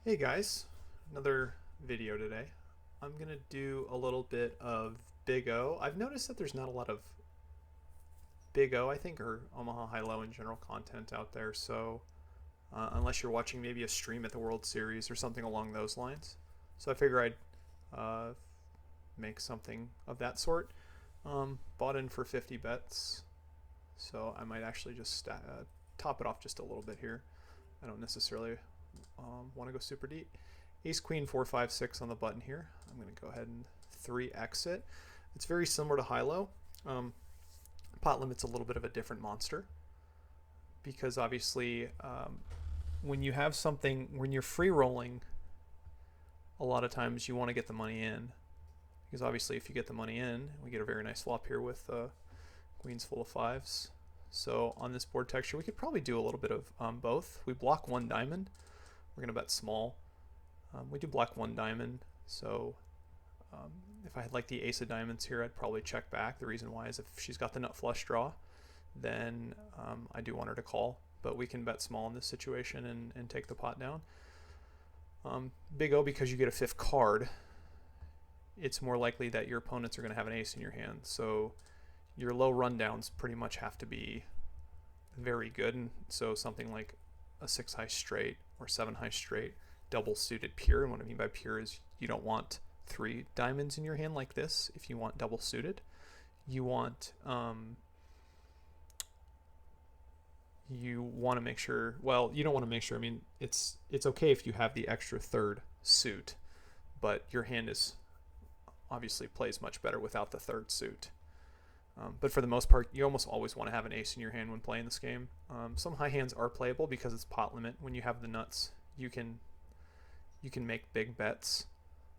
Hey guys, another video today. I'm going to do a little bit of Big O. I've noticed that there's not a lot of Big O, I think, or Omaha High-Low in general content out there, so unless you're watching maybe a stream at the World Series or something along those lines. So I figure I'd uh, make something of that sort. Bought in for 50 bets, so I might actually just top it off just a little bit here. I don't necessarily want to go super deep. Ace Queen 4 5 6 on the button here. I'm going to go ahead and 3x it. It's very similar to high-low. Pot limit's a little bit of a different monster because obviously when you have something, when you're free rolling, a lot of times you want to get the money in, because obviously if you get the money in, we get a very nice flop here with queens full of fives. So on this board texture, we could probably do a little bit of both. We block one diamond. We're going to bet small. We do block one diamond, so if I had like the ace of diamonds here, I'd probably check back. The reason why is if she's got the nut flush draw, then I do want her to call, but we can bet small in this situation and take the pot down. Big O, because you get a fifth card, it's more likely that your opponents are going to have an ace in your hand, so your low rundowns pretty much have to be very good, and so something like a 6 high straight or 7 high straight, double suited pure. And what I mean by pure is you don't want 3 diamonds in your hand like this. If you want double suited, you want to make sure, well, you don't want to make sure, I mean, it's okay if you have the extra third suit, but your hand is obviously plays much better without the third suit. But for the most part, you almost always want to have an ace in your hand when playing this game. Some high hands are playable because it's pot limit. When you have the nuts, you can make big bets.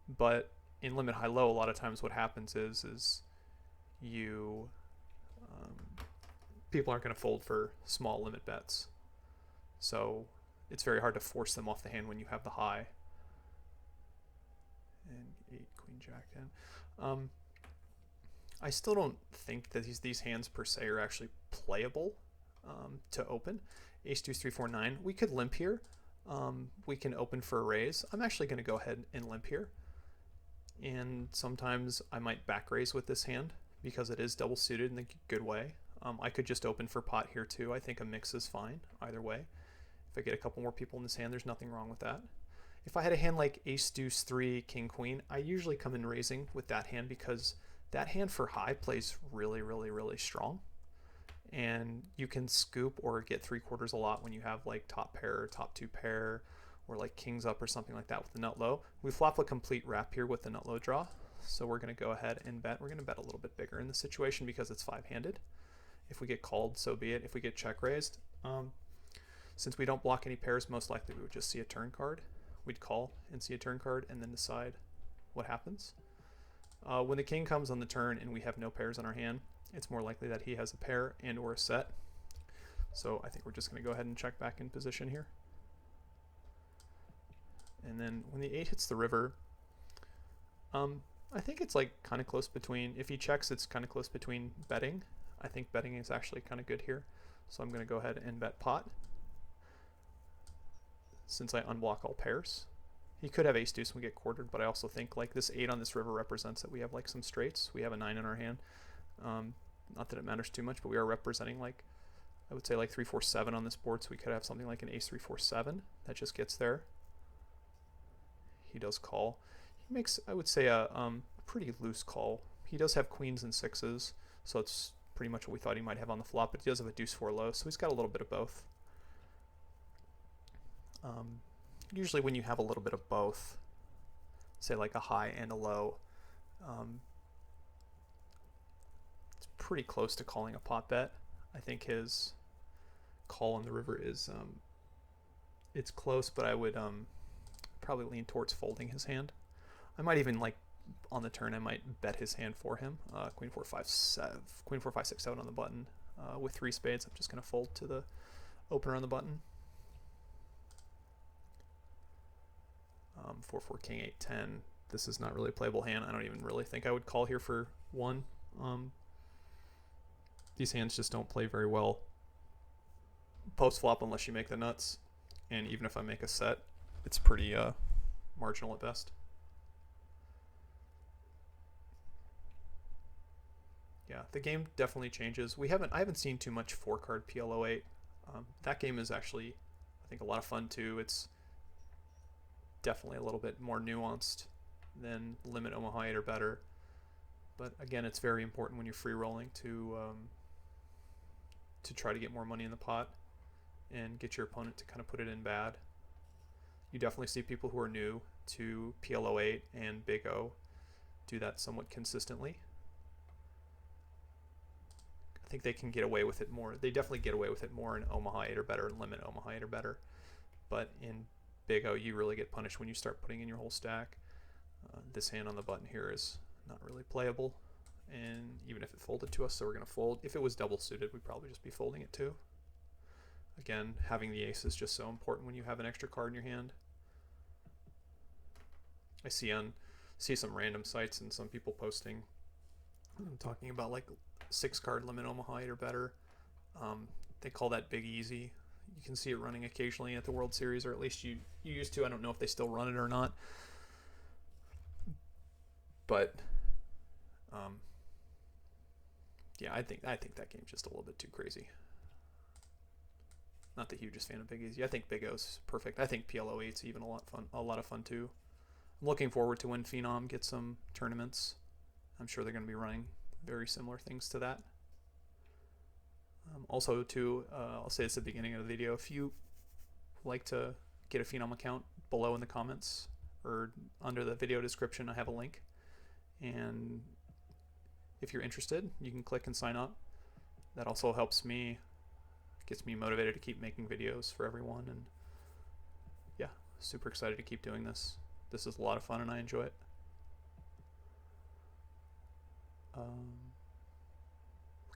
But in limit high-low, a lot of times what happens is you people aren't going to fold for small limit bets. So it's very hard to force them off the hand when you have the high. And 8 queen jack 10. I still don't think that these hands per se are actually playable to open. Ace deuce 3 4 9. We could limp here. We can open for a raise. I'm actually going to go ahead and limp here. And sometimes I might back raise with this hand because it is double suited in a good way. I could just open for pot here too. I think a mix is fine either way. If I get a couple more people in this hand, there's nothing wrong with that. If I had a hand like ace deuce 3 king queen, I usually come in raising with that hand because that hand for high plays really, really, really strong. And you can scoop or get 3/4 a lot when you have like top pair or top 2 pair or like kings up or something like that with the nut low. We flop a complete wrap here with the nut low draw. So we're going to go ahead and bet. We're going to bet a little bit bigger in this situation because it's 5-handed. If we get called, so be it. If we get check raised, since we don't block any pairs, most likely we would just see a turn card. We'd call and see a turn card and then decide what happens. When the king comes on the turn and we have no pairs in our hand, it's more likely that he has a pair and or a set. So I think we're just going to go ahead and check back in position here. And then when the 8 hits the river, I think it's like kind of close between, if he checks, it's kind of close between betting. I think betting is actually kind of good here. So I'm going to go ahead and bet pot since I unblock all pairs. He could have ace deuce and we get quartered, but I also think like this 8 on this river represents that we have like some straights. We have a 9 in our hand. Not that it matters too much, but we are representing like, I would say like 3 4 7 on this board, so we could have something like an ace 3 4 7 that just gets there. He does call. He makes, I would say, a pretty loose call. He does have queens and sixes, so it's pretty much what we thought he might have on the flop, but he does have a deuce 4 low, so he's got a little bit of both. Usually when you have a little bit of both, say like a high and a low, it's pretty close to calling a pot bet. I think his call on the river is, it's close, but I would probably lean towards folding his hand. I might even like on the turn, I might bet his hand for him. Queen 4 5 7, Queen 4 5 6 7 on the button. With 3 spades, I'm just going to fold to the opener on the button. 4 4 king 8 10. This is not really a playable hand. I don't even really think I would call here for 1. These hands just don't play very well post flop unless you make the nuts. And even if I make a set, it's pretty marginal at best. Yeah, the game definitely changes. I haven't seen too much 4-card PLO8. That game is actually, I think, a lot of fun too. It's definitely a little bit more nuanced than Limit Omaha 8 or better. But again, it's very important when you're free rolling to try to get more money in the pot and get your opponent to kind of put it in bad. You definitely see people who are new to PLO8 and BigO do that somewhat consistently. I think they can get away with it more. They definitely get away with it more in Omaha 8 or better and Limit Omaha 8 or better. But in BigO, you really get punished when you start putting in your whole stack. This hand on the button here is not really playable. And even if it folded to us, so we're going to fold. If it was double suited, we'd probably just be folding it too. Again, having the ace is just so important when you have an extra card in your hand. I see some random sites and some people posting talking about like 6-card Limit Omaha 8 or better. They call that Big Easy. You can see it running occasionally at the World Series, or at least you used to. I don't know if they still run it or not. But yeah, I think that game's just a little bit too crazy. Not the hugest fan of Big Easy. I think BigO's perfect. I think PLO8's even a lot of fun too. I'm looking forward to when Phenom gets some tournaments. I'm sure they're going to be running very similar things to that. Also, too, I'll say this at the beginning of the video. If you like to get a Phenom account, below in the comments or under the video description, I have a link. And if you're interested, you can click and sign up. That also helps me, gets me motivated to keep making videos for everyone. And yeah, super excited to keep doing this. This is a lot of fun and I enjoy it.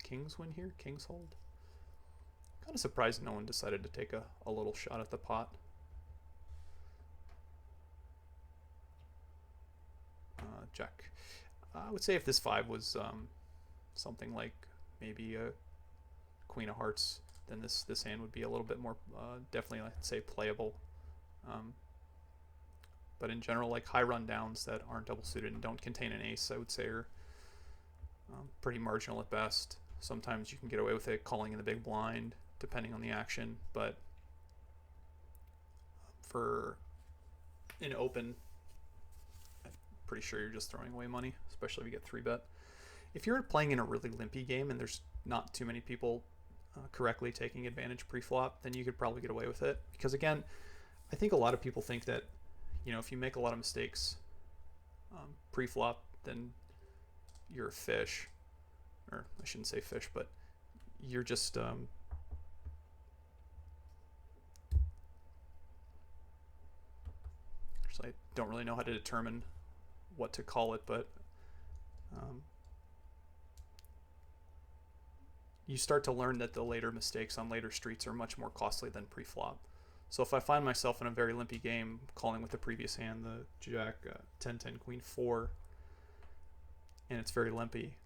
Kings win here? Kings hold? Kind of surprised no one decided to take a little shot at the pot. Jack. I would say if this 5 was something like maybe a Queen of Hearts, then this hand would be a little bit more definitely, I'd say, playable. But in general, like high rundowns that aren't double suited and don't contain an ace, I would say are pretty marginal at best. Sometimes you can get away with it calling in the big blind, depending on the action, but for an open, I'm pretty sure you're just throwing away money, especially if you get 3-bet. If you're playing in a really limpy game and there's not too many people correctly taking advantage pre-flop, then you could probably get away with it. Because again, I think a lot of people think that, you know, if you make a lot of mistakes pre-flop, then you're a fish. Or I shouldn't say fish, but you're just actually, I don't really know how to determine what to call it, but you start to learn that the later mistakes on later streets are much more costly than pre-flop. So if I find myself in a very limpy game, calling with the previous hand, the Jack 10-10 Queen 4, and it's very limpy,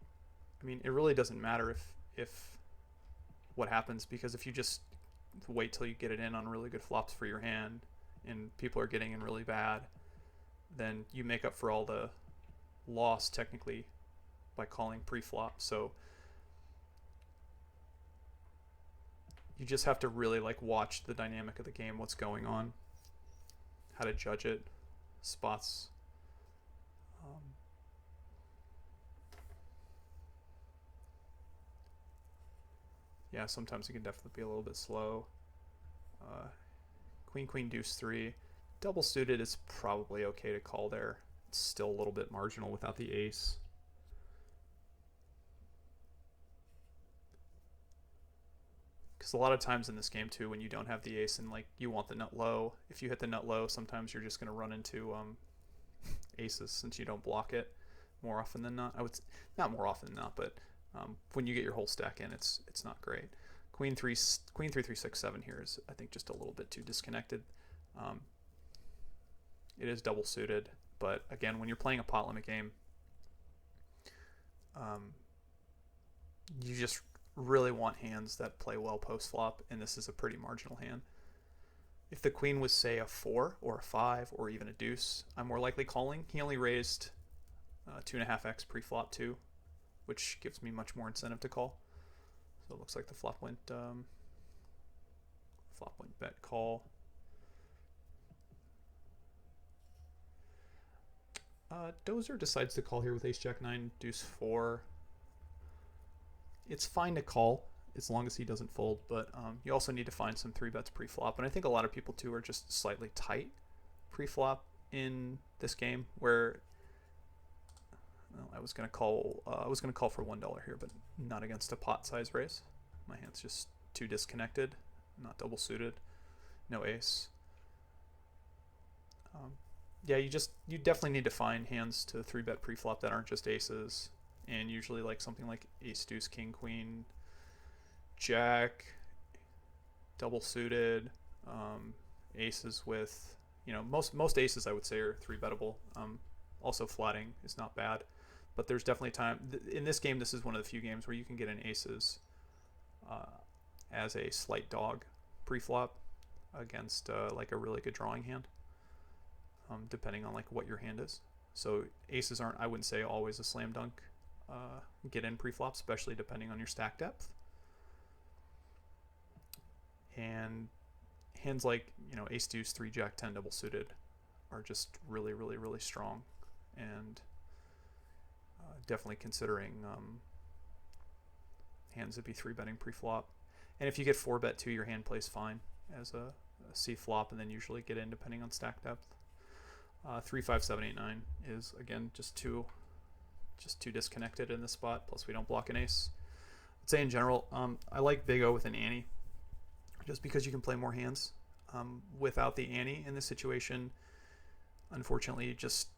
I mean, it really doesn't matter if what happens, because if you just wait till you get it in on really good flops for your hand and people are getting in really bad, then you make up for all the loss technically by calling pre-flop. So you just have to really like watch the dynamic of the game, what's going on, how to judge it, spots. Yeah, sometimes it can definitely be a little bit slow. Queen, Queen, Deuce 3. Double suited is probably okay to call there. It's still a little bit marginal without the ace. Because a lot of times in this game too, when you don't have the ace and like you want the nut low, if you hit the nut low, sometimes you're just going to run into aces since you don't block it more often than not. I would not more often than not, but when you get your whole stack in, it's not great. Queen 3 3 6 7 here is, I think, just a little bit too disconnected. It is double suited, but again, when you're playing a pot limit game, you just really want hands that play well post flop, and this is a pretty marginal hand. If the queen was, say, a 4 or a 5 or even a deuce, I'm more likely calling. He only raised 2.5x pre-flop too, which gives me much more incentive to call. So it looks like the flop went bet call. Dozer decides to call here with ace jack 9 deuce 4. It's fine to call as long as he doesn't fold, but you also need to find some 3-bets pre-flop, and I think a lot of people too are just slightly tight pre-flop in this game, where I was gonna call for $1 here, but not against a pot size raise. My hand's just too disconnected, not double suited, no ace. Yeah, you definitely need to find hands to 3-bet pre-flop that aren't just aces, and usually like something like ace deuce king queen jack, double suited, aces with, most aces I would say are 3-bettable. Also flatting is not bad, but there's definitely time in this game. This is one of the few games where you can get an aces as a slight dog pre-flop against like a really good drawing hand, depending on like what your hand is. So aces aren't, I wouldn't say, always a slam dunk get in pre-flop, especially depending on your stack depth. And hands like, ace deuce 3 jack 10 double suited are just really, really, really strong, and definitely considering hands that be 3-betting pre-flop. And if you get 4-bet too, your hand plays fine as a C flop, and then usually get in depending on stack depth. 3, 5, 7, 8, 9 is again just too disconnected in this spot. Plus we don't block an ace. I'd say in general, I like big O with an ante, just because you can play more hands. Without the ante in this situation, unfortunately, you just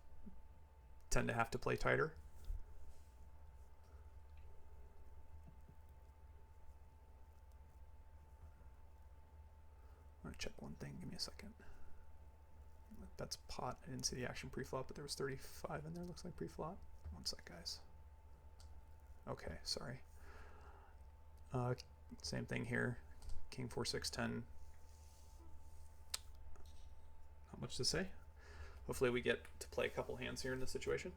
tend to have to play tighter. I'm gonna check one thing. Give me a second. That's pot. I didn't see the action pre-flop, but there was 35 in there. Looks like pre-flop. One sec, guys. Okay, sorry. Same thing here. King 4 6 10. Not much to say. Hopefully we get to play a couple hands here in this situation.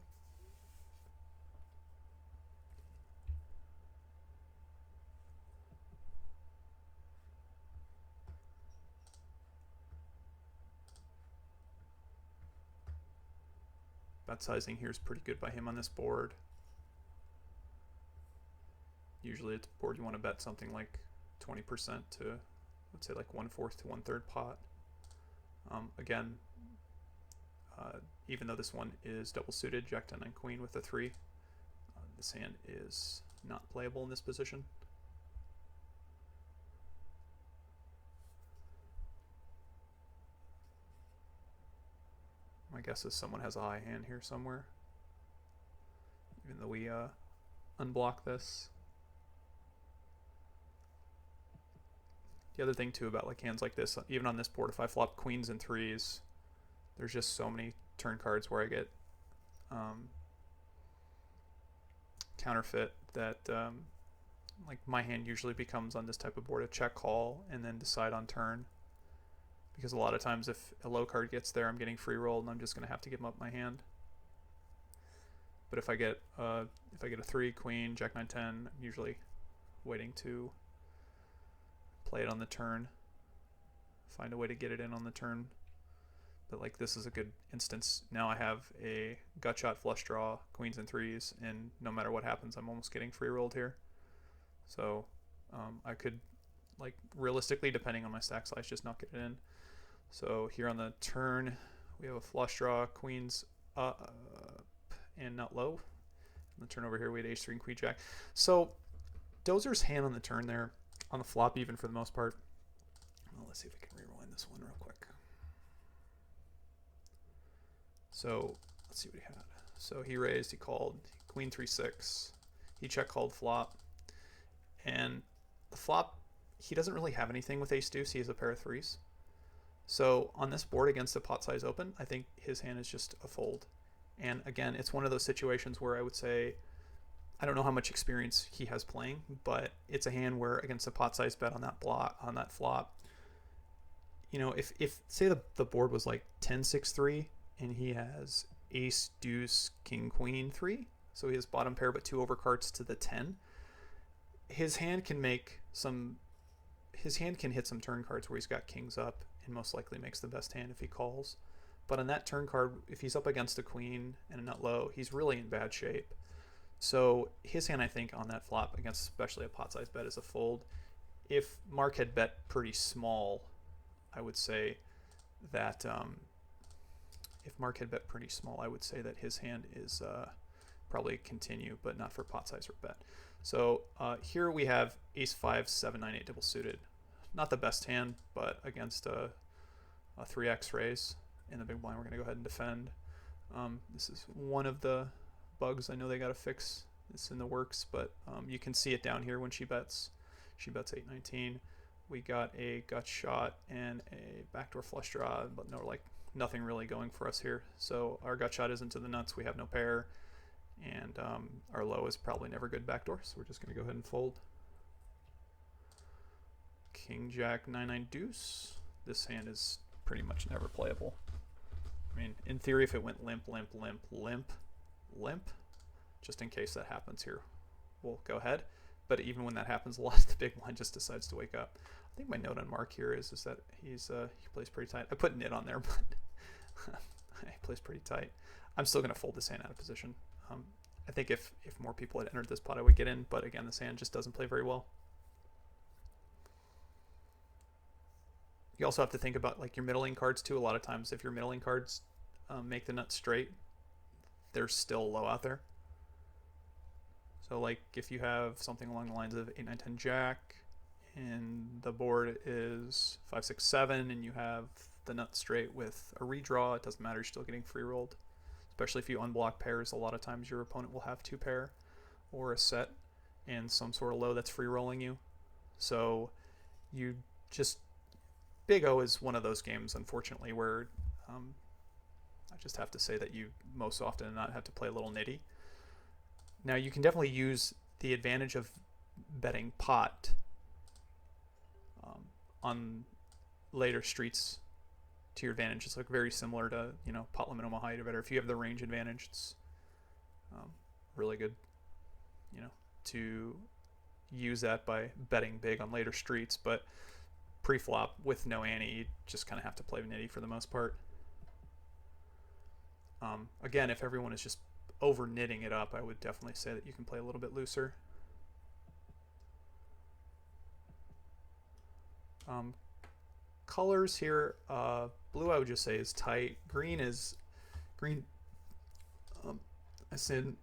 Bet sizing here is pretty good by him on this board. Usually it's a board you want to bet something like 20% to, let's say, like 1/4 to 1/3 pot. Again, even though this one is double suited, jack 10 9 queen with a 3, this hand is not playable in this position. My guess is someone has a high hand here somewhere, even though we unblock this. The other thing too about like hands like this, even on this board, if I flop queens and 3s, there's just so many turn cards where I get counterfeit that like my hand usually becomes on this type of board a check call and then decide on turn, because a lot of times if a low card gets there, I'm getting free rolled and I'm just going to have to give up my hand. But if I get a 3 queen jack 9 10, I'm usually waiting to play it on the turn, find a way to get it in on the turn. But like this is a good instance. Now I have a gut shot flush draw, queens and 3s, and no matter what happens, I'm almost getting free rolled here. So I could, like, realistically, depending on my stack size, just not get it in. So here on the turn, we have a flush draw, queens up and not low. On the turn over here, we had ace 3 and queen jack. So Dozer's hand on the turn there, on the flop even for the most part. Well, let's see if we can rewind this one real quick. So let's see what he had. So he raised, he called, queen 3 6. He check called flop. And the flop, he doesn't really have anything with ace deuce. He has a pair of 3s. So on this board against a pot size open, I think his hand is just a fold. And again, it's one of those situations where I would say, I don't know how much experience he has playing, but it's a hand where against a pot size bet on that flop, you know, if say the board was like 10-6-3 and he has ace, deuce, king, queen 3, so he has bottom pair but 2 overcards to the 10, his hand can hit some turn cards where he's got kings up and most likely makes the best hand if he calls. But on that turn card, if he's up against a queen and a nut low, he's really in bad shape. So his hand, I think, on that flop against especially a pot-sized bet is a fold. If Mark had bet pretty small, I would say that if Mark had bet pretty small, I would say that his hand is probably continue, but not for pot size or bet. So here we have ace 5, 7, 9, 8 double suited. Not the best hand, but against a 3x raise in the big blind, we're going to go ahead and defend. This is one of the bugs I know they got to fix. It's in the works, but you can see it down here when she bets. She bets 8-19. We got a gut shot and a backdoor flush draw, but nothing really going for us here. So our gut shot isn't to the nuts. We have no pair, and our low is probably never good backdoor. So we're just going to go ahead and fold. King Jack 9-9 deuce. This hand is pretty much never playable. I mean, in theory, if it went limp, limp, limp, limp, limp, just in case that happens here, we'll go ahead. But even when that happens, a lot of the big blind just decides to wake up. I think my note on Mark here is that he plays pretty tight. I put nit on there, but he plays pretty tight. I'm still going to fold this hand out of position. I think if more people had entered this pot, I would get in. But again, this hand just doesn't play very well. You also have to think about like your middling cards too. A lot of times, if your middling cards make the nut straight, there's still low out there. So like if you have something along the lines of 8, 9, 10 jack, and the board is 5, 6, 7, and you have the nut straight with a redraw, it doesn't matter. You're still getting free rolled. Especially if you unblock pairs, a lot of times your opponent will have 2 pair or a set and some sort of low that's free rolling you. So you just Big O is one of those games, unfortunately, where I just have to say that you most often do not have to play a little nitty. Now you can definitely use the advantage of betting pot on later streets to your advantage. It's like very similar to Pot Limit Omaha or better. If you have the range advantage, it's really good to use that by betting big on later streets. But pre-flop with no ante, you just kind of have to play nitty for the most part. Again, if everyone is just over knitting it up, I would definitely say that you can play a little bit looser. Colors here, blue I would just say is tight. Green I said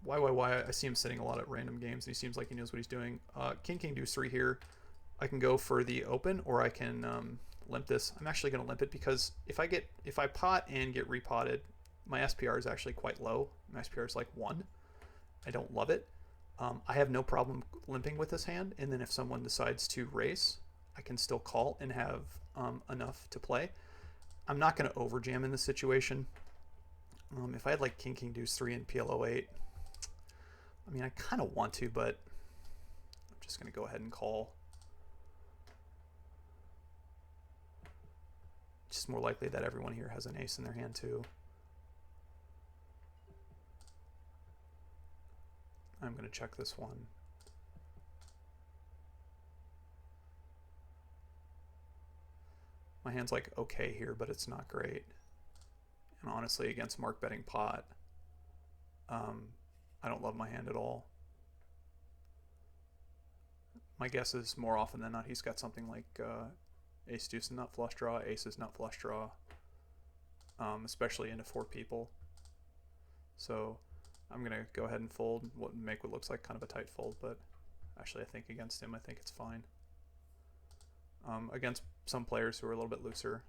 why I see him sitting a lot at random games and he seems like he knows what he's doing. King deuce 3 here. I can go for the open or I can limp this. I'm actually going to limp it because if I pot and get repotted, my SPR is actually quite low. My SPR is like 1. I don't love it. I have no problem limping with this hand, and then if someone decides to raise, I can still call and have enough to play. I'm not going to overjam in this situation. If I had like King deuce 3 and PL 08, I mean I kind of want to, but I'm just going to go ahead and call. It's just more likely that everyone here has an ace in their hand too. I'm going to check this one. My hand's like okay here, but it's not great. And honestly, against Mark betting pot, I don't love my hand at all. My guess is more often than not he's got something like ace deuce and nut flush draw, aces nut flush draw, especially into 4 people. So I'm going to go ahead and fold, make what looks like kind of a tight fold, but actually I think against him I think it's fine. Against some players who are a little bit looser,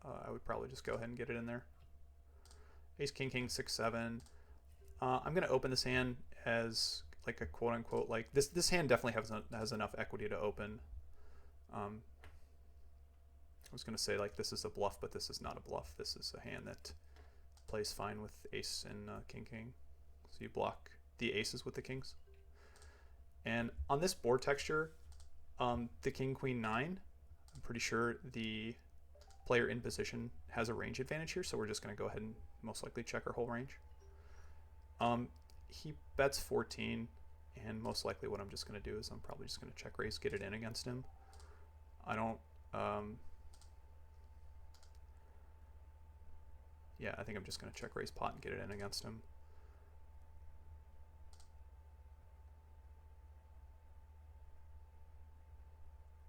I would probably just go ahead and get it in there. Ace king 6 7. I'm going to open this hand as like a quote unquote like this hand definitely has enough equity to open. I was going to say like this is a bluff, but this is not a bluff. This is a hand that plays fine with ace and king. So you block the aces with the kings. And on this board texture, the king queen 9 I'm pretty sure the player in position has a range advantage here, so we're just going to go ahead and most likely check our whole range. He bets 14, and most likely what I'm just going to do is I'm probably just going to check raise, get it in against him. I don't... yeah, I think I'm just going to check raise pot and get it in against him.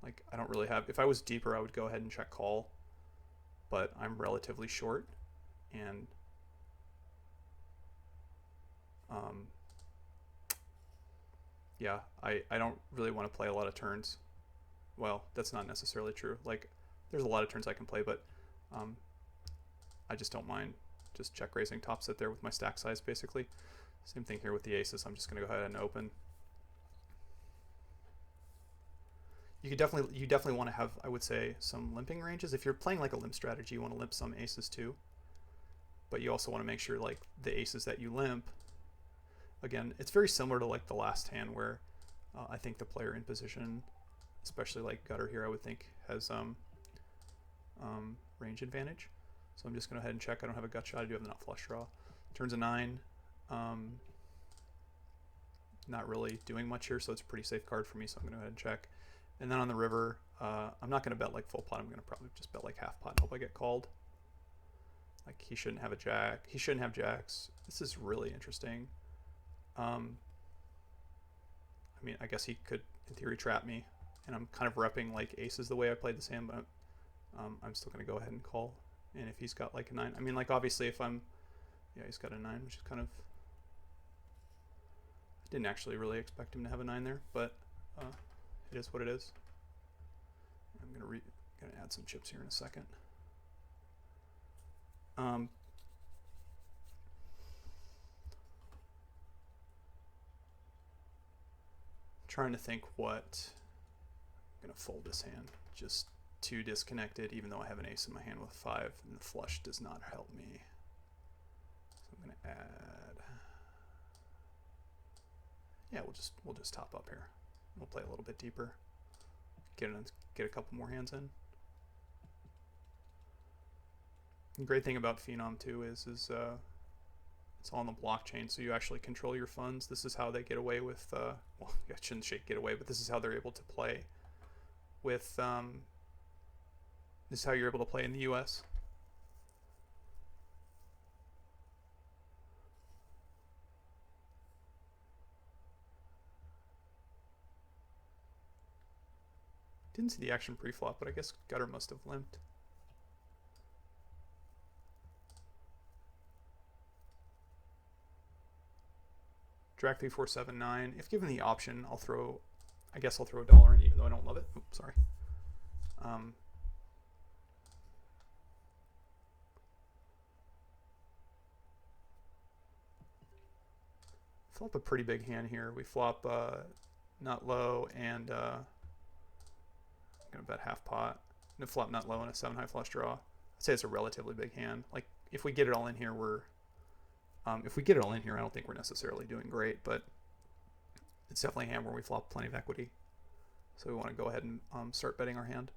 Like, I don't really have... If I was deeper, I would go ahead and check call, but I'm relatively short, and yeah, I don't really want to play a lot of turns. Well, that's not necessarily true. Like, there's a lot of turns I can play, but I just don't mind just check raising top sit there with my stack size, basically. Same thing here with the aces. I'm just going to go ahead and open. You definitely want to have, I would say, some limping ranges. If you're playing like a limp strategy, you want to limp some aces too. But you also want to make sure like the aces that you limp, again, it's very similar to like the last hand where I think the player in position, especially like gutter here, I would think has range advantage. So I'm just going to go ahead and check. I don't have a gut shot. I do have the nut flush draw. Turns a 9. Not really doing much here, so it's a pretty safe card for me, so I'm going to go ahead and check. And then on the river, I'm not going to bet like full pot. I'm going to probably just bet like half pot and hope I get called. Like, he shouldn't have a jack. He shouldn't have jacks. This is really interesting. I mean, I guess he could, in theory, trap me. And I'm kind of repping like aces the way I played this hand, but I'm still going to go ahead and call. And if he's got like a 9, I mean, like, obviously if I'm, yeah, he's got a 9, which is kind of, I didn't actually really expect him to have a 9 there, but it is what it is. I'm gonna add some chips here in a second. Trying to think what I'm gonna fold this hand. Just too disconnected, even though I have an ace in my hand with 5, and the flush does not help me. So I'm gonna add. Yeah, we'll just top up here. We'll play a little bit deeper. Get a couple more hands in. The great thing about Phenom too is it's all on the blockchain, so you actually control your funds. This is how they get away with. Well, I shouldn't say get away, but this is how they're able to play with. This is how you're able to play in the U.S. Didn't see the action pre-flop, but I guess gutter must have limped. Jack 3, 4, 7, 9. If given the option, I guess I'll throw $1 in, even though I don't love it. Oops, sorry. Flop a pretty big hand here. We flop nut low and I'm gonna bet half pot. No flop nut low and a 7 high flush draw. I'd say it's a relatively big hand. Like, if we get it all in here, if we get it all in here, I don't think we're necessarily doing great, but it's definitely a hand where we flop plenty of equity. So we want to go ahead and start betting our hand.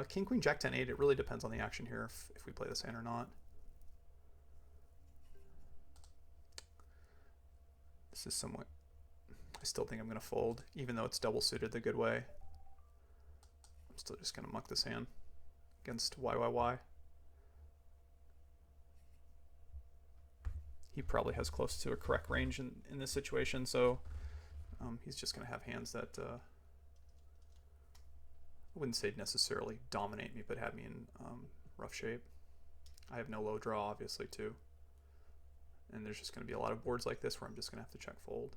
King, Queen, Jack, 10, 8. It really depends on the action here if we play this hand or not. This is somewhat... I still think I'm going to fold, even though it's double suited the good way. I'm still just going to muck this hand against YYY. He probably has close to a correct range in this situation, so he's just going to have hands that I wouldn't say necessarily dominate me, but have me in rough shape. I have no low draw, obviously, too. And there's just going to be a lot of boards like this where I'm just going to have to check fold.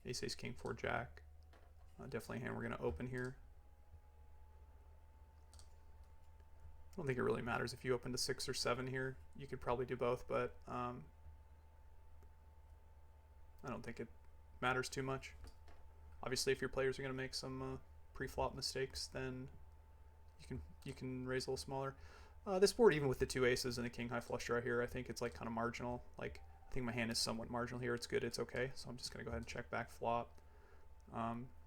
Ace, Ace, King, 4, Jack. Definitely a hand we're going to open here. I don't think it really matters if you open to 6 or 7 here. You could probably do both, but I don't think it matters too much. Obviously, if your players are going to make some pre-flop mistakes, then you can raise a little smaller. This board, even with the 2 aces and the king high flush draw here, I think it's like kind of marginal. Like, I think my hand is somewhat marginal here. It's good. It's okay. So I'm just going to go ahead and check back flop.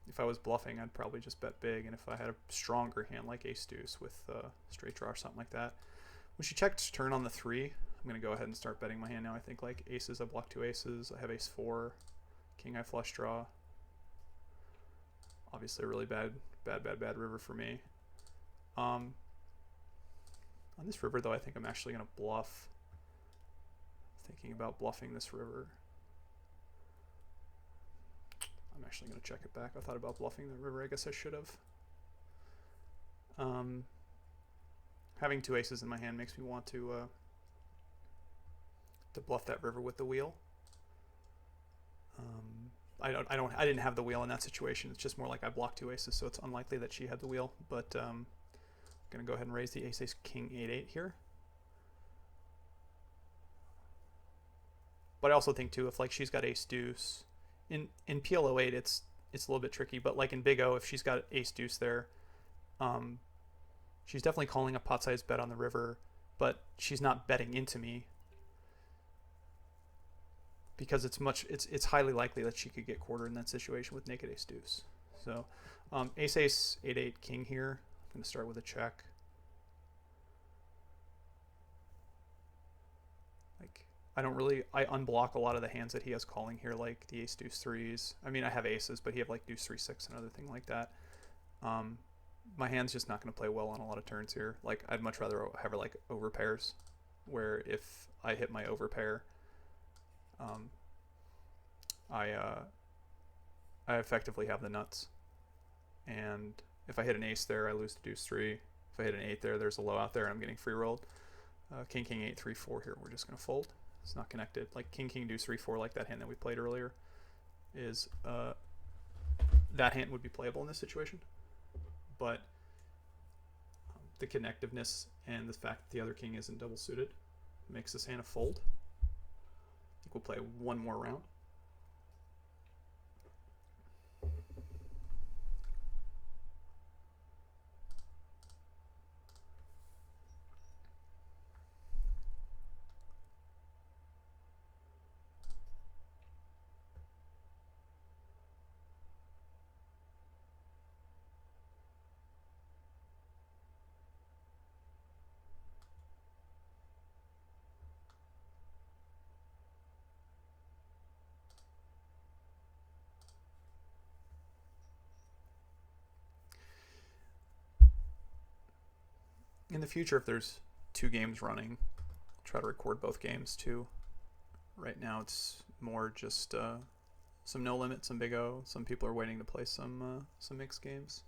If I was bluffing, I'd probably just bet big. And if I had a stronger hand like ace deuce with straight draw or something like that, when she checked turn on the 3, I'm going to go ahead and start betting my hand now. I think like aces, I block 2 aces. I have ace 4, king high flush draw. Obviously a really bad river for me. On this river, though, I think I'm actually going to bluff. Thinking about bluffing this river. I'm actually going to check it back. I thought about bluffing the river. I guess I should have. Having 2 aces in my hand makes me want to bluff that river with the wheel. I didn't have the wheel in that situation. It's just more like I blocked 2 aces, so it's unlikely that she had the wheel. But I'm gonna go ahead and raise the ace king 8-8 here. But I also think too, if like she's got ace deuce in PLO 8, it's a little bit tricky. But like in Big O, if she's got ace deuce there, she's definitely calling a pot-sized bet on the river, but she's not betting into me. Because it's highly likely that she could get quartered in that situation with naked ace deuce. So ace 8-8 king here. I'm going to start with a check. Like I unblock a lot of the hands that he has calling here, like the ace deuce 3s. I mean, I have aces, but he have like deuce 3-6 and other thing like that. My hand's just not going to play well on a lot of turns here. Like I'd much rather have her like over pairs, where if I hit my over pair, I effectively have the nuts, and if I hit an ace there, I lose to deuce 3. If I hit an 8 there, there's a low out there, and I'm getting free rolled. King 8 3 4 here. We're just gonna fold. It's not connected. Like king deuce 3 4, like that hand that we played earlier, is that hand would be playable in this situation, but the connectiveness and the fact that the other king isn't double suited makes this hand a fold. I think we'll play one more round. In the future, if there's 2 games running, I'll try to record both games too. Right now it's more just some no limit, some Big O. Some people are waiting to play some mixed games,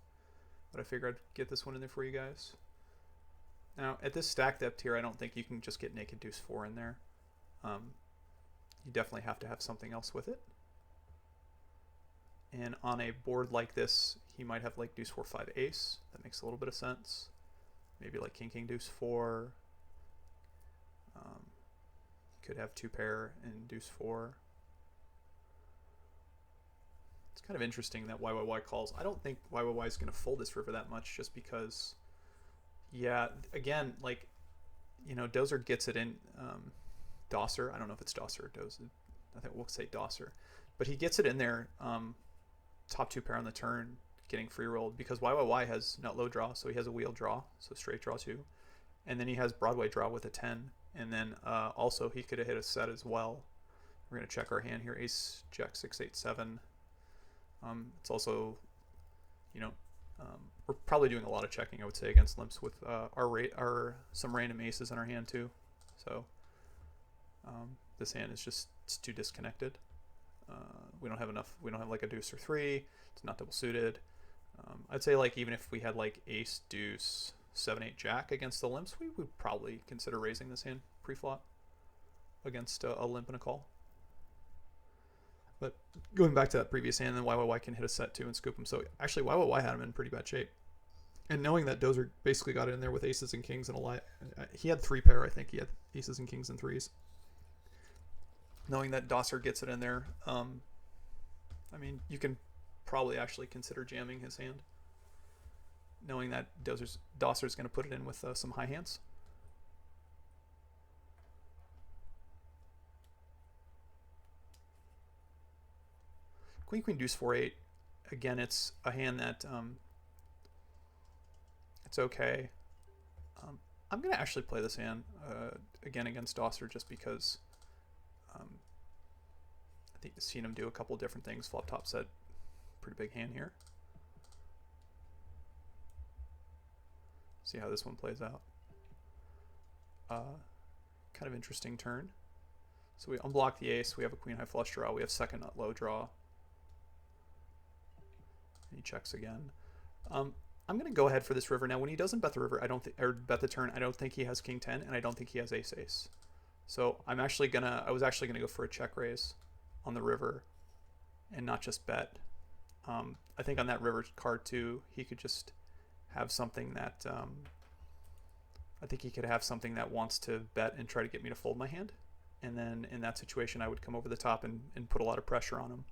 but I figured I'd get this one in there for you guys. Now at this stack depth here, I don't think you can just get naked deuce 4 in there. You definitely have to have something else with it. And on a board like this, he might have like deuce 4 5 ace. That makes a little bit of sense. Maybe like king deuce 4. Could have 2 pair and deuce 4. It's kind of interesting that YYY calls. I don't think YYY is going to fold this river that much, just because, yeah, again, like, you know, Dozer gets it in. Dosser, I don't know if it's Dosser or Dozer. I think we'll say Dosser. But he gets it in there, top 2 pair on the turn, getting free rolled, because YYY has nut low draw, so he has a wheel draw, so straight draw 2. And then he has Broadway draw with a 10. And then also he could have hit a set as well. We're going to check our hand here. Ace, Jack, 6, 8, 7. It's also, you know, we're probably doing a lot of checking, I would say, against limps with some random aces in our hand too. So this hand is just, it's too disconnected. We don't have enough. We don't have like a deuce or 3. It's not double suited. I'd say like even if we had like ace, deuce, 7, 8, jack against the limps, we would probably consider raising this hand pre-flop against a limp and a call. But going back to that previous hand, then YYY can hit a set too and scoop him. So actually YYY had him in pretty bad shape. And knowing that Dozer basically got in there with aces and kings and a lot, he had 3 pair, I think. He had aces and kings and 3s. Knowing that Dosser gets it in there, I mean, you can probably actually consider jamming his hand, knowing that Dosser's going to put it in with some high hands. Queen, queen, deuce, 4-8. Again, it's a hand that it's okay. I'm going to actually play this hand again against Dosser just because I think I've seen him do a couple different things. Flop top set, pretty big hand here. See how this one plays out. Kind of interesting turn. So we unblock the ace. We have a queen high flush draw. We have second nut low draw. He checks again. I'm going to go ahead for this river. Now, when he doesn't bet the river, I don't think, or bet the turn, I don't think he has king 10, and I don't think he has ace ace. So I was actually gonna go for a check raise on the river, and not just bet. I think on that river card too, he could just have something that I think he could have something that wants to bet and try to get me to fold my hand, and then in that situation, I would come over the top and put a lot of pressure on him.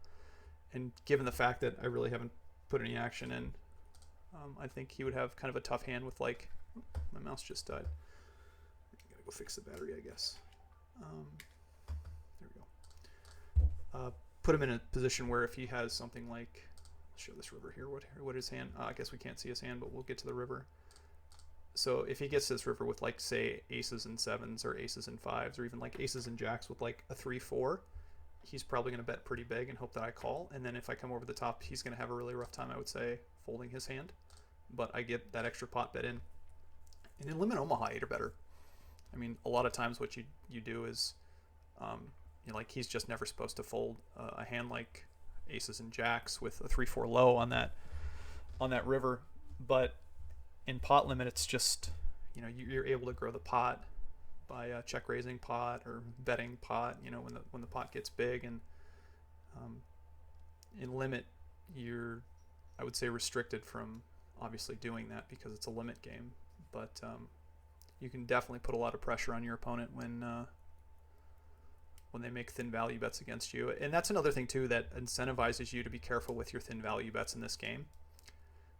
And given the fact that I really haven't put any action in, I think he would have kind of a tough hand with like, my mouse just died. I gotta go fix the battery, I guess. There we go. Put him in a position where if he has something like, let's show this river here. What is hand? I guess we can't see his hand, but we'll get to the river. So if he gets this river with like say aces and sevens or aces and fives or even like aces and jacks with like a 3-4, he's probably going to bet pretty big and hope that I call. And then if I come over the top, he's going to have a really rough time, I would say, folding his hand. But I get that extra pot bet in. And in limit Omaha 8 or better. I mean, a lot of times what you do is, like he's just never supposed to fold a hand like aces and jacks with a 3-4 low on that river. But in pot limit, it's just, you're able to grow the pot by check raising pot or betting pot, when the pot gets big. And in limit, you're, I would say, restricted from obviously doing that because it's a limit game. But you can definitely put a lot of pressure on your opponent when they make thin value bets against you. And that's another thing too that incentivizes you to be careful with your thin value bets in this game,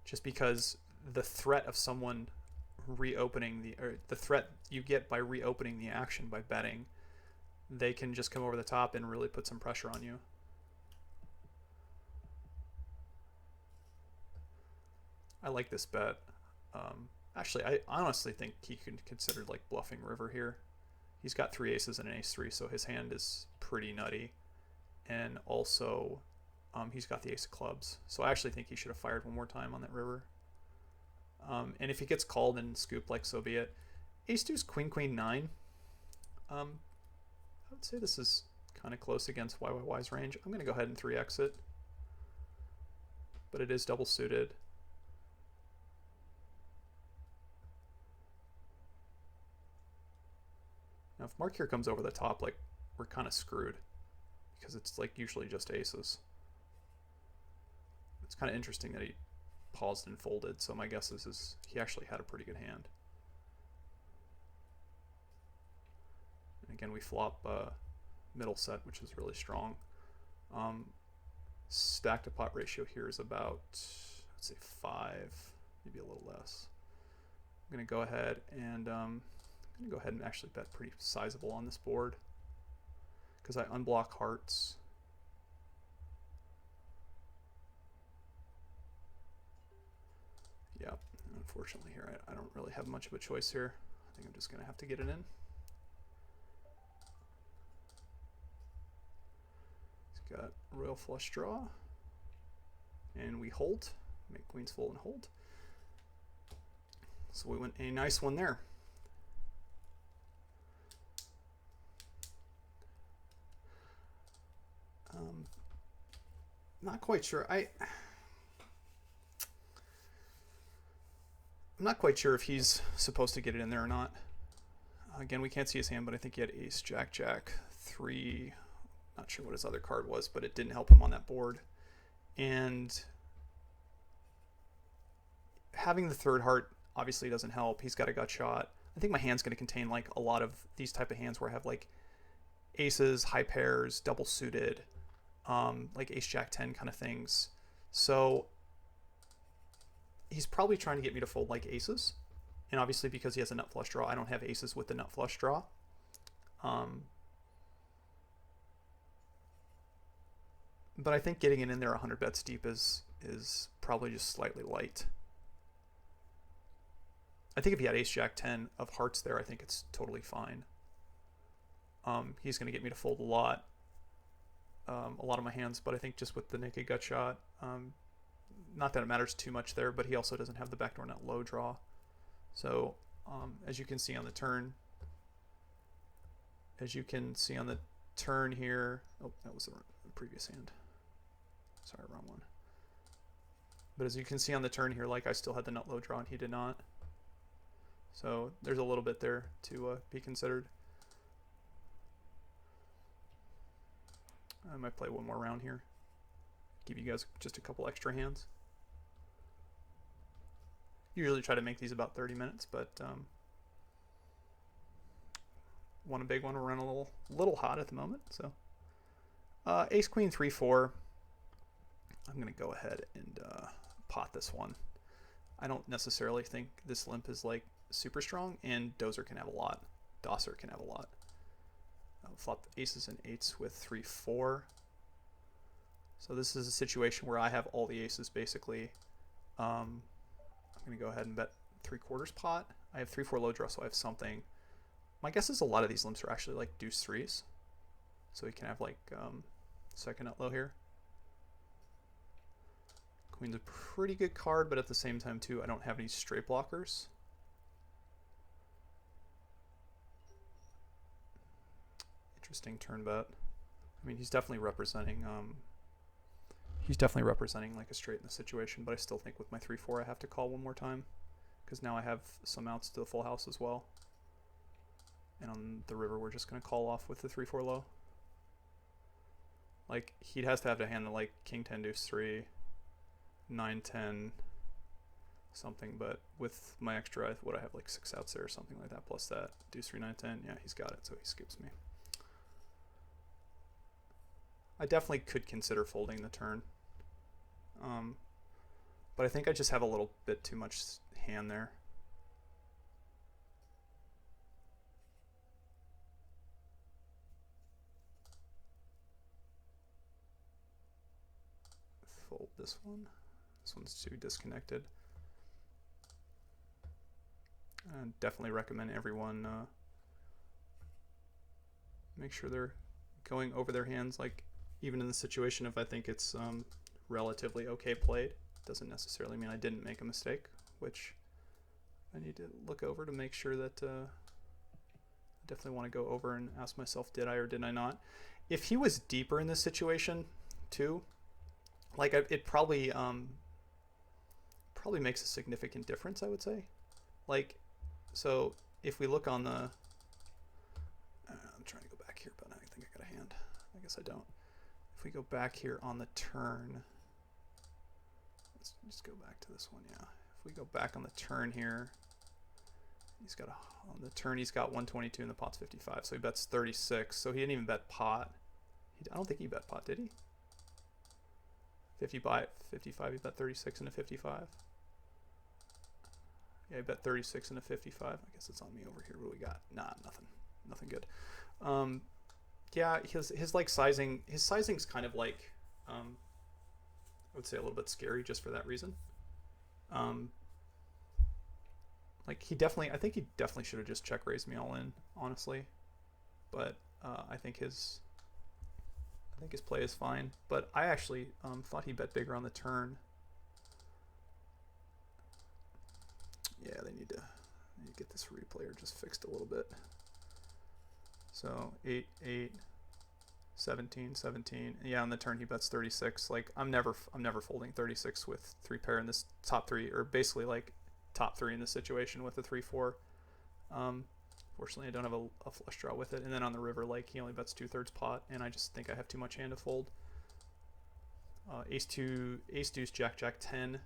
just because the threat of someone reopening the threat you get by reopening the action by betting, they can just come over the top and really put some pressure on you. I like this bet. Actually, I honestly think he can consider like bluffing river here. He's got 3 aces and an ace-3, so his hand is pretty nutty. And also, he's got the ace of clubs. So I actually think he should have fired one more time on that river. And if he gets called and scooped, like, so be it. Ace-2 is queen, queen, 9. I would say this is kind of close against YYY's range. I'm going to go ahead and 3x it. But it is double suited. Now, if Mark here comes over the top, like, we're kind of screwed because it's like usually just aces. It's kind of interesting that he paused and folded, so my guess is he actually had a pretty good hand. And again, we flop middle set, which is really strong. Stack to pot ratio here is about, let's say 5, maybe a little less. I'm going to go ahead and actually bet pretty sizable on this board because I unblock hearts. Yeah, unfortunately here I don't really have much of a choice here. I think I'm just going to have to get it in. He's got royal flush draw, and we hold, make queens full and hold. So we went a nice one there. Not quite sure. I'm not quite sure if he's supposed to get it in there or not. Again, we can't see his hand, but I think he had ace, jack, jack, 3. Not sure what his other card was, but it didn't help him on that board. And having the third heart obviously doesn't help. He's got a gut shot. I think my hand's going to contain like a lot of these type of hands where I have like aces, high pairs, double suited. like ace jack 10 kind of things. So he's probably trying to get me to fold like aces. And obviously because he has a nut flush draw, I don't have aces with the nut flush draw. But I think getting it in there 100 bets deep is probably just slightly light. I think if he had ace jack 10 of hearts there, I think it's totally fine. He's going to get me to fold a lot of my hands, but I think just with the naked gut shot, not that it matters too much there, but he also doesn't have the backdoor nut low draw. So as you can see on the turn, here, oh, that was the previous hand. Sorry, wrong one. But as you can see on the turn here, like I still had the nut low draw and he did not. So there's a little bit there to be considered. I might play one more round here. Give you guys just a couple extra hands. Usually try to make these about 30 minutes, but want a big one. We're running a little hot at the moment. So ace queen 3-4. I'm going to go ahead and pot this one. I don't necessarily think this limp is like super strong, and Dosser can have a lot. Dosser can have a lot. I'll flop the aces and eights with 3-4. So this is a situation where I have all the aces basically. I'm going to go ahead and bet 3/4 pot. I have 3-4 low draw, so I have something. My guess is a lot of these limps are actually like deuce threes. So he can have like second nut low here. Queen's a pretty good card, but at the same time too, I don't have any straight blockers. Interesting turn bet. I mean, he's definitely representing like a straight in the situation, but I still think with my 3-4 I have to call one more time because now I have some outs to the full house as well. And on the river, we're just going to call off with the 3-4 low. Like, he has to have a hand like king 10 deuce 3, 9-10 something, but with my extra, what I have like 6 outs there or something like that, plus that deuce 3, 9-10. Yeah, he's got it, so he skips me. I definitely could consider folding the turn. But I think I just have a little bit too much hand there. Fold this one. This one's too disconnected. I definitely recommend everyone make sure they're going over their hands, like even in the situation if I think it's relatively okay played. Doesn't necessarily mean I didn't make a mistake, which I need to look over to make sure that I definitely want to go over and ask myself, did I or did I not? If he was deeper in this situation too, like it probably makes a significant difference, I would say. Like, so if we look on the, I'm trying to go back here, but I think I got a hand. I guess I don't. If we go back here on the turn, let's just go back to this one. Yeah, if we go back on the turn here, he's got on the turn he's got 122 and the pot's 55, so he bets 36. So he didn't even bet pot. I don't think he bet pot, did he? 55, he bet 36 and a 55. Yeah, I bet 36 and a 55. I guess it's on me over here. What do we got? Nah, nothing good. Yeah, his like sizing, his sizing's kind of like, I would say a little bit scary just for that reason. Like I think he definitely should have just check raised me all in, honestly. But I think his play is fine. But I actually thought he bet bigger on the turn. Yeah, they need to get this replayer just fixed a little bit. So 8, 8, 17, 17. Yeah, on the turn he bets 36. Like I'm never folding 36 with 3 pair in this top 3, or basically like top 3 in this situation with a 3-4. Fortunately, I don't have a flush draw with it. And then on the river, like he only bets 2/3 pot, and I just think I have too much hand to fold. Ace 2, ace deuce, jack, jack 10.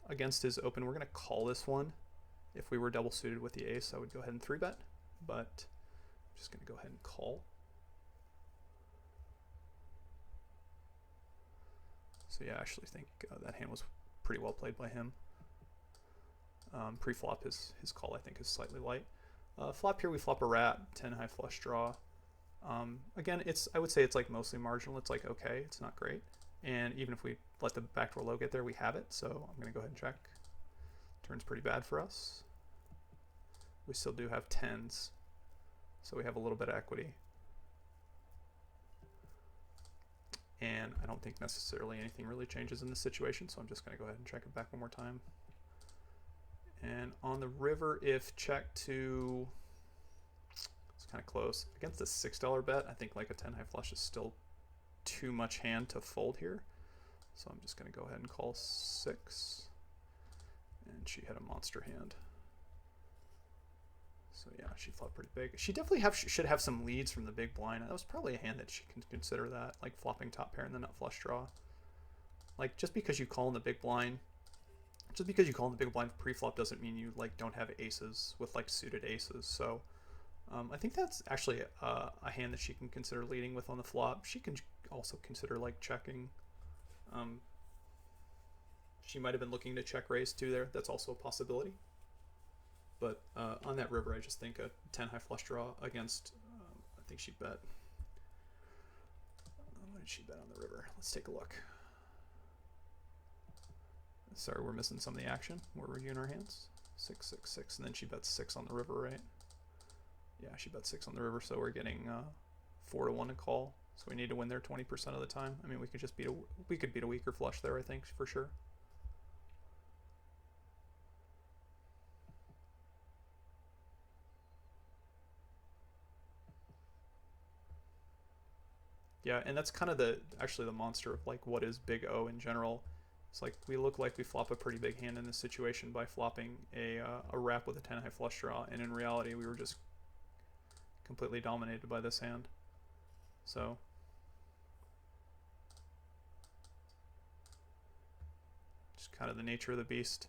Against his open, we're gonna call this one. If we were double suited with the ace, I would go ahead and 3-bet, but I'm just gonna go ahead and call. So yeah, I actually think that hand was pretty well played by him. Pre-flop, his call I think is slightly light. Flop here we flop a rat, 10 high flush draw. Again, I would say it's like mostly marginal. It's like okay, it's not great. And even if we let the backdoor low get there, we have it. So I'm going to go ahead and check. Turn's pretty bad for us. We still do have tens, so we have a little bit of equity. And I don't think necessarily anything really changes in this situation, so I'm just going to go ahead and check it back one more time. And on the river, if check to, it's kind of close. Against a $6 bet, I think like a 10 high flush is still too much hand to fold here. So I'm just going to go ahead and call 6. And she had a monster hand. So yeah, she flopped pretty big. She definitely should have some leads from the big blind. That was probably a hand that she can consider that, like flopping top pair and then nut flush draw. Like just because you call in the big blind, pre-flop doesn't mean you like don't have aces with like suited aces. So I think that's actually a hand that she can consider leading with on the flop. She can also consider like checking. She might have been looking to check raise too there. That's also a possibility. But on that river, I just think a 10 high flush draw against, I think she bet. What did she bet on the river? Let's take a look. Sorry, we're missing some of the action. We're reviewing our hands. 6, 6, 6, and then she bets 6 on the river, right? Yeah, she bet 6 on the river, so we're getting 4 to 1 to call. So we need to win there 20% of the time. I mean, we could just beat a weaker flush there, I think, for sure. Yeah, and that's kind of actually the monster of like what is big O in general. It's like we look like we flop a pretty big hand in this situation by flopping a wrap with a 10 high flush draw, and in reality we were just completely dominated by this hand. So just kind of the nature of the beast.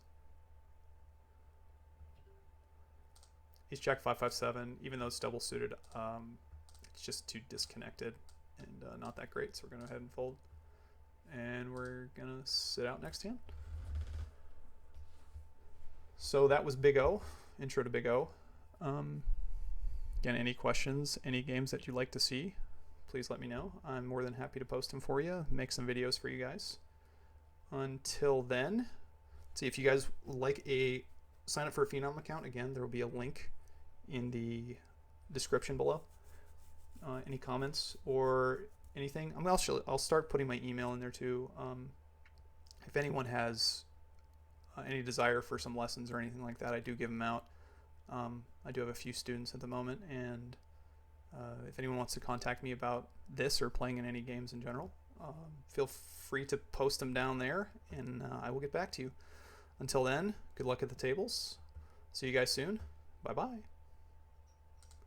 Ace Jack 5 5 7, even though it's double suited, it's just too disconnected and not that great, so we're gonna go ahead and fold. And we're gonna sit out next hand. So that was Big O, intro to Big O. Again, any questions, any games that you'd like to see, please let me know. I'm more than happy to post them for you, make some videos for you guys. Until then, see if you guys like sign up for a Phenom account. Again, there will be a link in the description below. Any comments or anything, I'll start putting my email in there too. If anyone has any desire for some lessons or anything like that, I do give them out. I do have a few students at the moment, and if anyone wants to contact me about this or playing in any games in general, feel free to post them down there, and I will get back to you. Until then, good luck at the tables. See you guys soon. Bye bye.